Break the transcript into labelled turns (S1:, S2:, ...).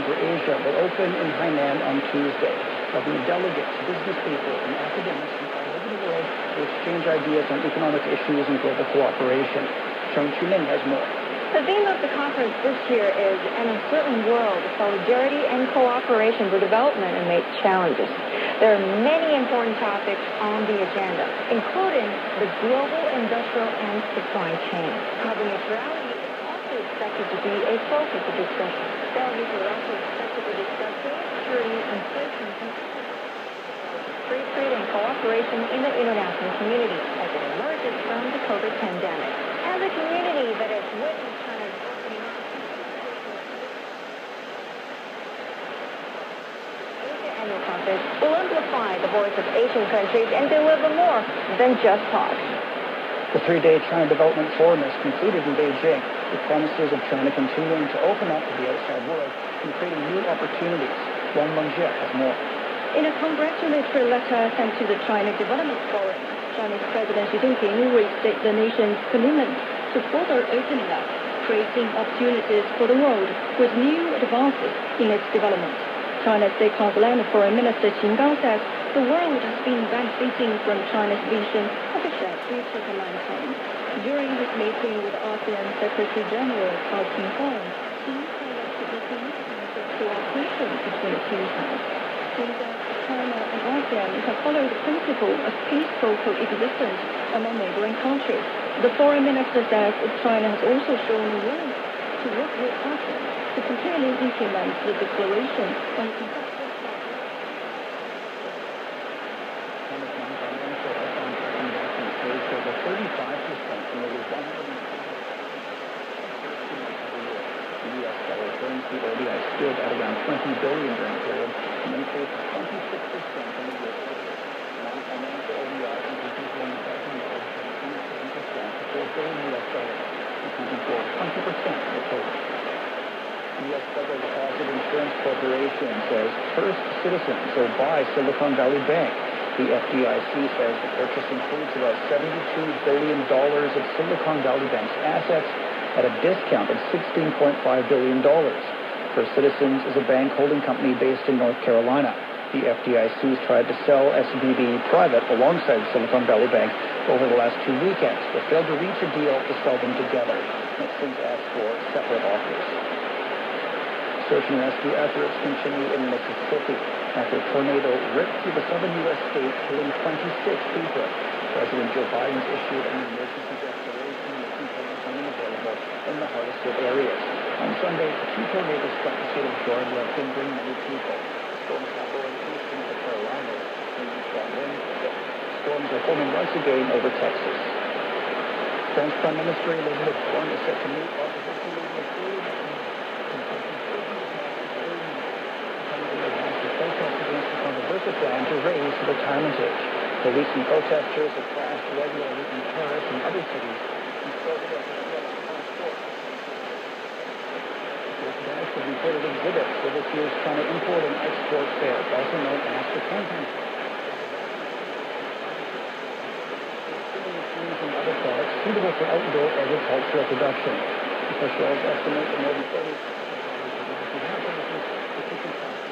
S1: for Asia will open in Hainan on Tuesday. There'll be delegates, business people, and academics from all over the world to exchange ideas on economic issues and global cooperation. Chong Chuning has more.
S2: The theme of the conference this year is an uncertain world, solidarity and cooperation for development amid challenges. There are many important topics on the agenda, including the global industrial and supply chain. Carbon neutrality is also expected to be a focus of discussion. Delegates are also expected to discuss food security, inflation, and free trade and cooperation in the international community as it emerges from the COVID pandemic. As a community that has witnessed China's opening up, Asia Annual Conference will amplify the voice of Asian countries and deliver more than just talk.
S1: The three-day China Development Forum is concluded in Beijing, with promises of China continuing to open up to the outside world and creating new opportunities. Wang Mengjie has more.
S3: In a congratulatory letter sent to the China Development Forum, Chinese President Xi Jinping restated the nation's commitment to further opening up, creating opportunities for the world with new advances in its development. China's State Councilor and Foreign Minister Qin Gang says the world has been benefiting from China's vision of a shared future for mankind. During his meeting with ASEAN Secretary General Cao Qinghong, Qin highlighted the significance of cooperation between the two sides. China and ASEAN have followed the principle of peaceful coexistence among neighboring countries. The foreign minister says China has also shown willingness to work with ASEAN to completely implement the declaration on competitive
S1: China's non-financial outbound investment surged over 35% from over 100 U.S. dollar currency ODI stood at around $20 billion during the period, an increase of 26% from the year earlier. Non-financial ODI increases $1 billion to 27% to $4 billion U.S. dollars, accounting for 20% of the total. The U.S. Federal Deposit Insurance Corporation says First Citizens will buy Silicon Valley Bank. The FDIC says the purchase includes about $72 billion of Silicon Valley Bank's assets at a discount of $16.5 billion. First Citizens is a bank holding company based in North Carolina. The FDIC's tried to sell SVB private alongside Silicon Valley Bank over the last 2 weekends, but failed to reach a deal to sell them together. It since asked for separate offers. Search and rescue efforts continue in Mississippi after a tornado ripped through the southern U.S. state, killing 26 people. President Joe Biden's issued an emergency declaration making public funding available in the hardest hit areas. On Sunday, 2 tornadoes struck the state of Georgia, injuring many people. Storms have blowing east into the Carolinas, bringing strong winds. Storms are forming once again over Texas. French Prime Minister Elizabeth Borne is set to meet opposition leaders early next month. Protest against the controversial plan to raise the retirement age. Police and protesters have clashed regularly in Paris and other cities and started at the transport. This will be part of exhibits for this year's China Import and Export Fair, also known as the Content Fair. Machines and other products suitable for outdoor agricultural production. Officials estimate that more than 30